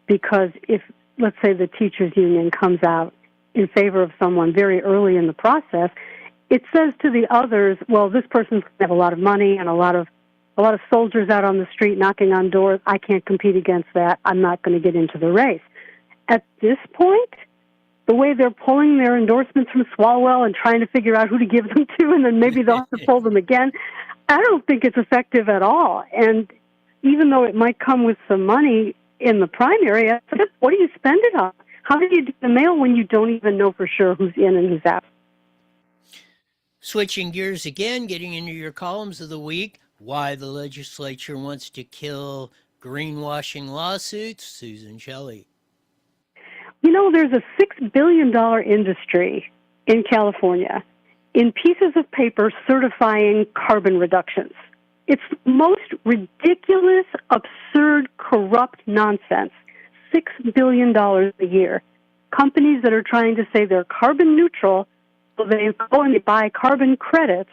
because if, let's say, the teachers union comes out in favor of someone very early in the process, it says to the others, well, this person's going to have a lot of money and a lot of soldiers out on the street knocking on doors. I can't compete against that. I'm not going to get into the race. At this point, the way they're pulling their endorsements from Swalwell and trying to figure out who to give them to, and then maybe they'll have to pull them again, I don't think it's effective at all. And even though it might come with some money in the primary, what do you spend it on? How do you do the mail when you don't even know for sure who's in and who's out? Switching gears again, getting into your columns of the week, why the legislature wants to kill greenwashing lawsuits, Susan Shelley. There's a $6 billion industry in California in pieces of paper certifying carbon reductions. It's the most ridiculous, absurd, corrupt nonsense. $6 billion a year. Companies that are trying to say they're carbon neutral, so they go and they buy carbon credits,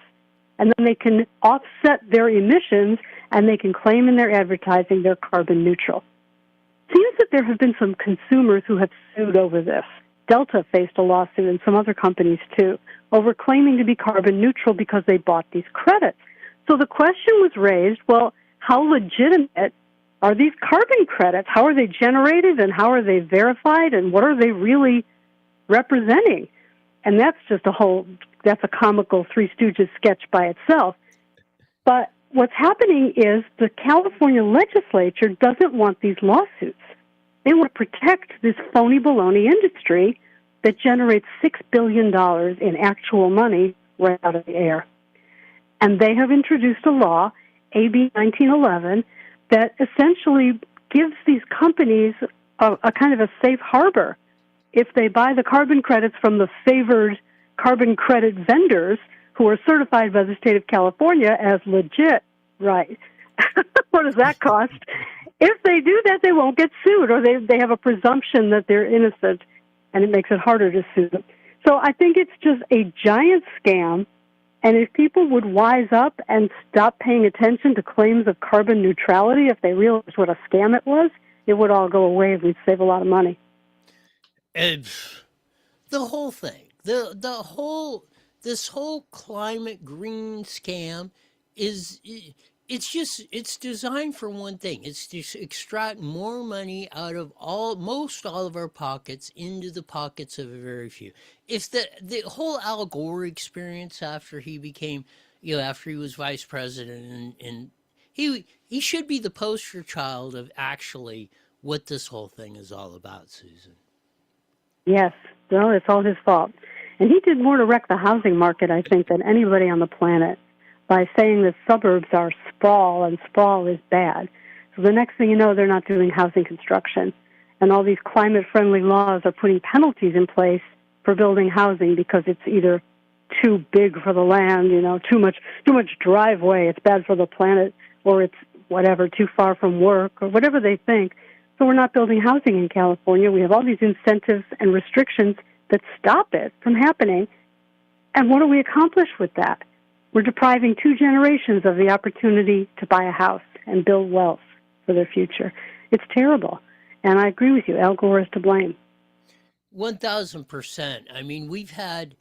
and then they can offset their emissions, and they can claim in their advertising they're carbon neutral. Seems that there have been some consumers who have sued over this. Delta faced a lawsuit, and some other companies too, over claiming to be carbon neutral because they bought these credits. So the question was raised, well, how legitimate are these carbon credits? How are they generated, and how are they verified, and what are they really representing? And that's a comical Three Stooges sketch by itself. But what's happening is the California legislature doesn't want these lawsuits. They want to protect this phony baloney industry that generates $6 billion in actual money right out of the air. And they have introduced a law, AB 1911, that essentially gives these companies a kind of a safe harbor. If they buy the carbon credits from the favored carbon credit vendors who are certified by the state of California as legit, right? What does that cost? If they do that, they won't get sued, or they have a presumption that they're innocent, and it makes it harder to sue them. So I think it's just a giant scam, and if people would wise up and stop paying attention to claims of carbon neutrality, if they realized what a scam it was, it would all go away and we'd save a lot of money. The whole thing, this whole climate green scam it's designed for one thing. It's to extract more money out of most all of our pockets into the pockets of a very few. If the whole Al Gore experience after he became, after he was vice president, and he should be the poster child of actually what this whole thing is all about, Susan. Yes, well, it's all his fault. And he did more to wreck the housing market, I think, than anybody on the planet, by saying that suburbs are sprawl and sprawl is bad. So the next thing you know, they're not doing housing construction. And all these climate-friendly laws are putting penalties in place for building housing because it's either too big for the land, too much driveway, it's bad for the planet, or it's too far from work, or whatever they think. So we're not building housing in California. We have all these incentives and restrictions that stop it from happening. And what do we accomplish with that? We're depriving 2 generations of the opportunity to buy a house and build wealth for their future. It's terrible. And I agree with you. Al Gore is to blame. 1,000%. I mean, we've had,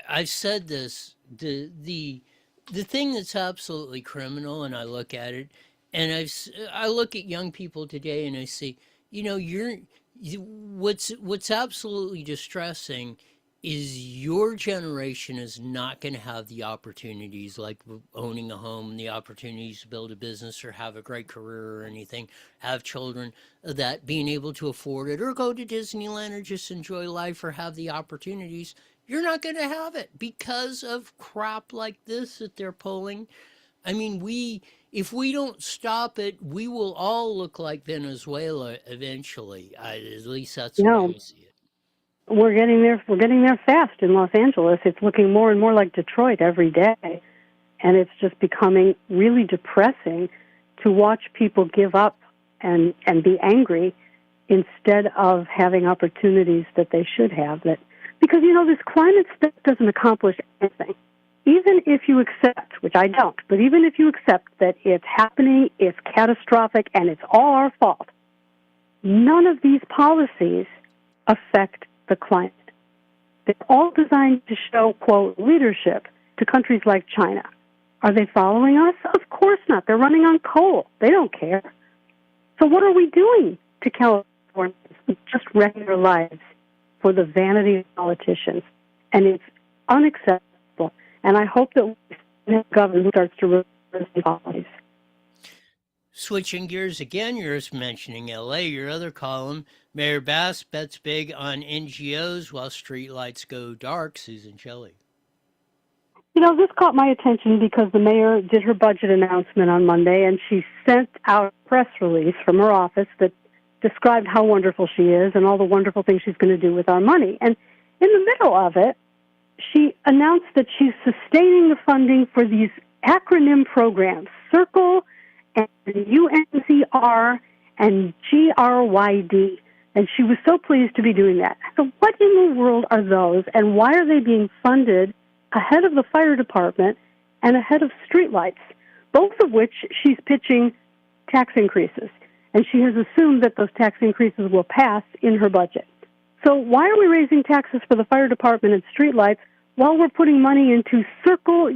I've said this, the thing that's absolutely criminal, and I look at it, and I look at young people today and I say, what's absolutely distressing is your generation is not going to have the opportunities like owning a home, the opportunities to build a business or have a great career or anything, have children, that being able to afford it or go to Disneyland or just enjoy life or have the opportunities. You're not going to have it because of crap like this that they're pulling. I mean, if we don't stop it, we will all look like Venezuela eventually. At least that's You the way know, I see it. we're getting there. We're getting there fast in Los Angeles. It's looking more and more like Detroit every day, and it's just becoming really depressing to watch people give up and be angry instead of having opportunities that they should have. Because this climate stuff doesn't accomplish anything. Even if you accept, which I don't, but even if you accept that it's happening, it's catastrophic, and it's all our fault, none of these policies affect the climate. They're all designed to show, quote, leadership to countries like China. Are they following us? Of course not. They're running on coal. They don't care. So what are we doing to Californians? Just wrecking their lives for the vanity of politicians. And it's unacceptable. And I hope that the government starts to reverse these policies. Switching gears again, you're mentioning LA, your other column. Mayor Bass bets big on NGOs while streetlights go dark. Susan Shelley. This caught my attention because the mayor did her budget announcement on Monday, and she sent out a press release from her office that described how wonderful she is and all the wonderful things she's going to do with our money. And in the middle of it, she announced that she's sustaining the funding for these acronym programs, CIRCLE and UNCR and GRYD. And she was so pleased to be doing that. So what in the world are those, and why are they being funded ahead of the fire department and ahead of streetlights, both of which she's pitching tax increases? And she has assumed that those tax increases will pass in her budget. So why are we raising taxes for the fire department and streetlights while we're putting money into CIRCLE,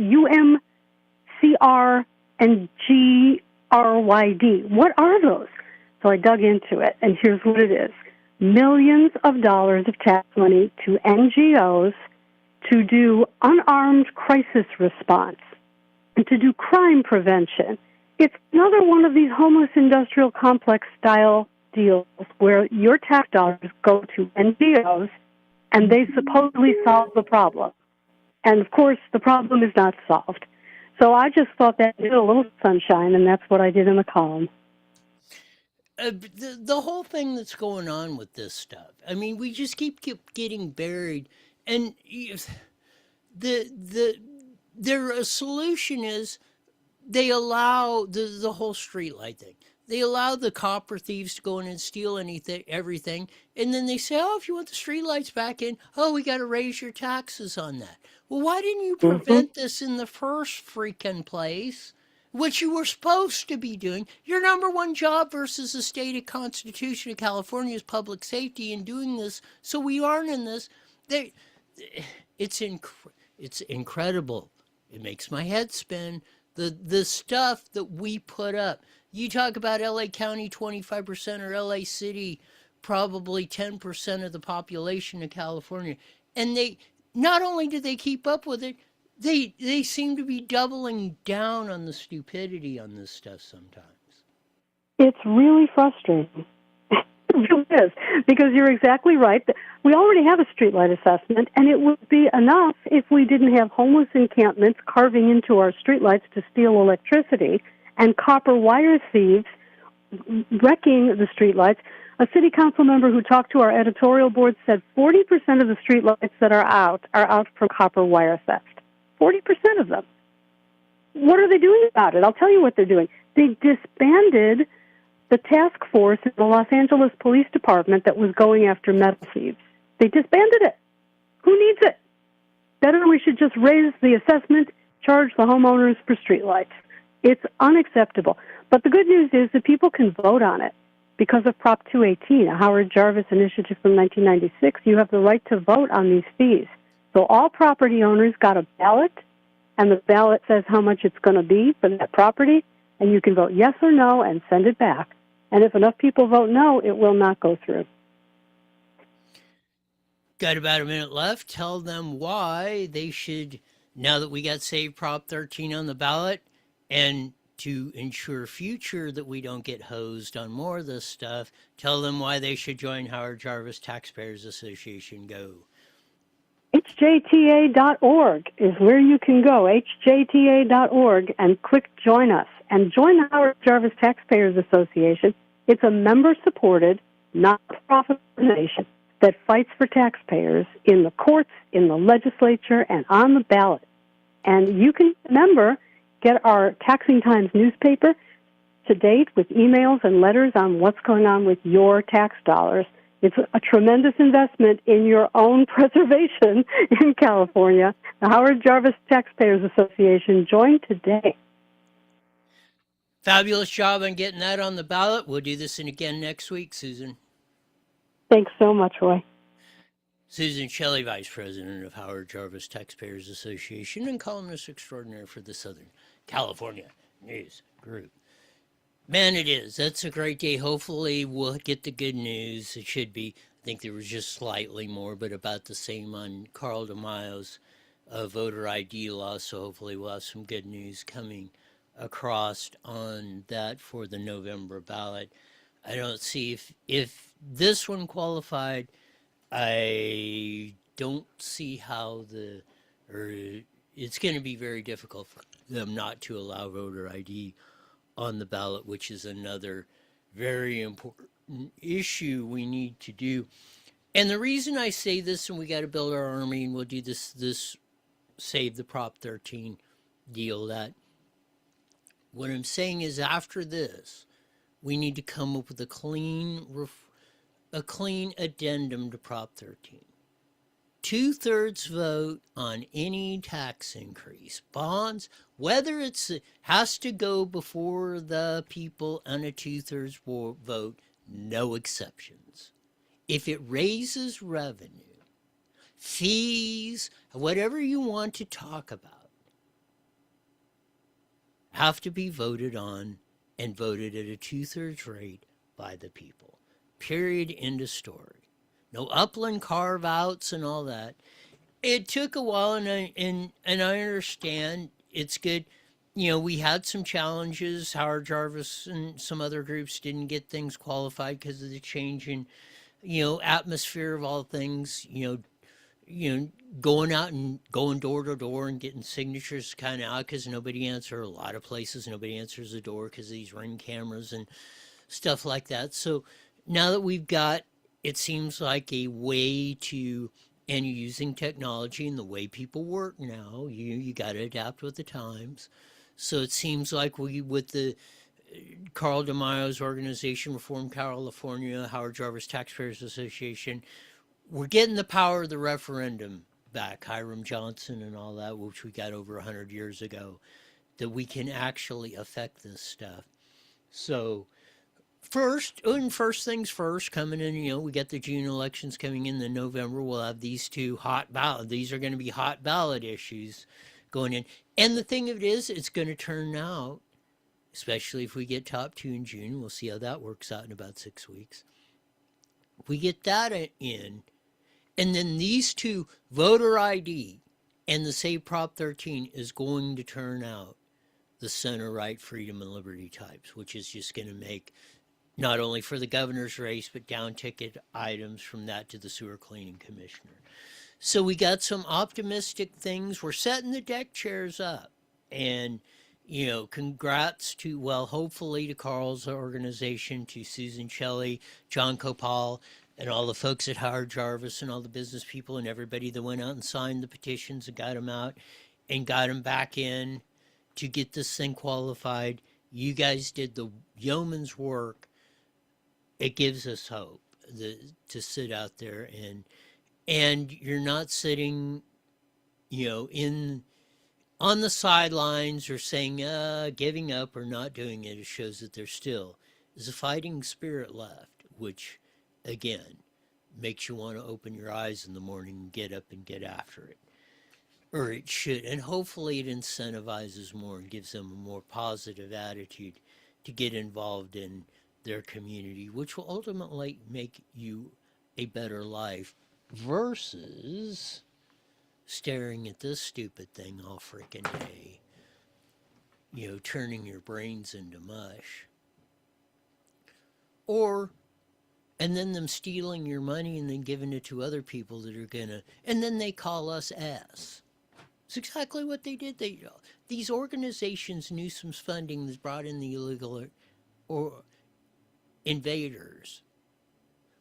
UMCR, and GRYD? What are those? So I dug into it, and here's what it is. Millions of dollars of tax money to NGOs to do unarmed crisis response and to do crime prevention. It's another one of these homeless industrial complex style deals where your tax dollars go to NGOs and they supposedly solve the problem. And of course, the problem is not solved. So I just thought that did a little sunshine, and that's what I did in the column. The whole thing that's going on with this stuff, I mean, we just keep getting buried, and their solution is they allow the whole streetlight thing. They allow the copper thieves to go in and steal everything, and then they say, "Oh, if you want the streetlights back in, we got to raise your taxes on that." Well, why didn't you prevent this in the first freaking place? What you were supposed to be doing. Your number one job versus the stated Constitution of California is public safety, and doing this so we aren't in this. It's incredible. It makes my head spin. The stuff that we put up. You talk about LA County 25% or LA City probably 10% of the population of California, and they not only did they keep up with it, they seem to be doubling down on the stupidity on this stuff sometimes. It's really frustrating. It really is, because you're exactly right. We already have a streetlight assessment, and it would be enough if we didn't have homeless encampments carving into our streetlights to steal electricity and copper wire thieves wrecking the streetlights. A city council member who talked to our editorial board said 40% of the streetlights that are out from copper wire theft. 40% of them. What are they doing about it? I'll tell you what they're doing. They disbanded the task force in the Los Angeles Police Department that was going after metal thieves. They disbanded it. Who needs it? Better we should just raise the assessment, charge the homeowners for streetlights. It's unacceptable. But the good news is that people can vote on it. Because of Prop 218, a Howard Jarvis initiative from 1996, you have the right to vote on these fees. So all property owners got a ballot, and the ballot says how much it's going to be for that property, and you can vote yes or no and send it back. And if enough people vote no, it will not go through. Got about a minute left. Tell them why they should, now that we got Save Prop 13 on the ballot, and to ensure future that we don't get hosed on more of this stuff, tell them why they should join Howard Jarvis Taxpayers Association. Go. hjta.org is where you can go, hjta.org, and click Join Us. And join the Howard Jarvis Taxpayers Association. It's a member-supported, not-for-profit organization that fights for taxpayers in the courts, in the legislature, and on the ballot. And you can, remember, get our Taxing Times newspaper to date with emails and letters on what's going on with your tax dollars. It's a tremendous investment in your own preservation in California. The Howard Jarvis Taxpayers Association. Join today. Fabulous job on getting that on the ballot. We'll do this again next week, Susan. Thanks so much, Roy. Susan Shelley, Vice President of Howard Jarvis Taxpayers Association and columnist extraordinaire for the Southern California News Group. Man, it is. That's a great day. Hopefully we'll get the good news. It should be. I think there was just slightly more, but about the same on Carl DeMaio's voter ID law. So hopefully we'll have some good news coming across on that for the November ballot. I don't see if this one qualified. I don't see how it's going to be very difficult for them not to allow voter ID on the ballot, which is another very important issue we need to do. And the reason I say this, and we got to build our army, and we'll do this save the Prop 13 deal, that what I'm saying is after this, we need to come up with a clean addendum to Prop 13. 2/3 vote on any tax increase. Bonds, whether it has to go before the people on a 2/3 vote, no exceptions. If it raises revenue, fees, whatever you want to talk about, have to be voted on and voted at a 2/3 rate by the people. Period. End of story. No upland carve-outs and all that. It took a while, and I understand it's good. You know, we had some challenges. Howard Jarvis and some other groups didn't get things qualified because of the change in, atmosphere of all things. Going out and going door to door and getting signatures kind of out because nobody answers. A lot of places nobody answers the door because of these Ring cameras and stuff like that. So now that we've got, it seems like a way to, and using technology and the way people work now, you got to adapt with the times. So it seems like with the Carl DeMaio's organization, Reform California, Howard Jarvis Taxpayers Association, we're getting the power of the referendum back, Hiram Johnson and all that, which we got over 100 years ago, that we can actually affect this stuff. So first things first, coming in, we got the June elections coming in, then November, we'll have these two these are going to be hot ballot issues going in. And the thing of it is, it's going to turn out, especially if we get top 2 in June, we'll see how that works out in about 6 weeks. If we get that in, and then these two, voter ID and the Save Prop 13, is going to turn out the center-right freedom and liberty types, which is just going to make not only for the governor's race, but down ticket items from that to the sewer cleaning commissioner. So we got some optimistic things. We're setting the deck chairs up. And, congrats to, hopefully to Carl's organization, to Susan Shelley, John Copal, and all the folks at Howard Jarvis and all the business people and everybody that went out and signed the petitions and got them out and got them back in to get this thing qualified. You guys did the yeoman's work. It gives us hope to sit out there and you're not sitting, on the sidelines or saying, giving up or not doing it. It shows that there still is a fighting spirit left, which, again, makes you want to open your eyes in the morning and get up and get after it. Or it should. And hopefully it incentivizes more and gives them a more positive attitude to get involved in their community, which will ultimately make you a better life versus staring at this stupid thing all freaking day, turning your brains into mush. Or and then them stealing your money and then giving it to other people that are gonna, and then they call us S. It's exactly what they did. These organizations, Newsom's funding that's brought in the illegal or invaders,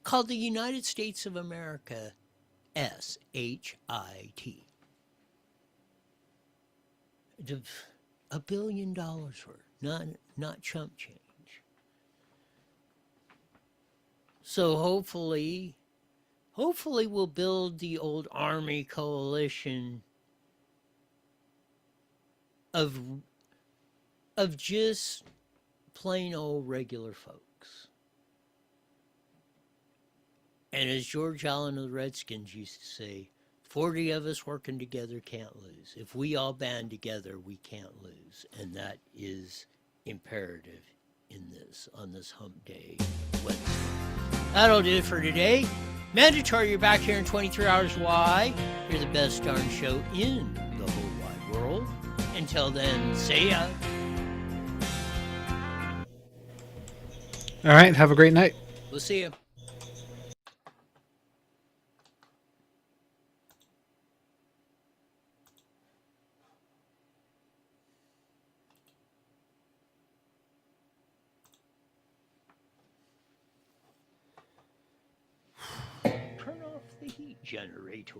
called the United States of America SHIT. $1 billion worth, not chump change. So hopefully we'll build the old army coalition of just plain old regular folks. And as George Allen of the Redskins used to say, 40 of us working together can't lose. If we all band together, we can't lose. And that is imperative on this hump day Wednesday. That'll do it for today. Mandatory, you're back here in 23 hours. Why? You're the best darn show in the whole wide world. Until then, see ya. All right. Have a great night. We'll see ya. Turn off the heat generator.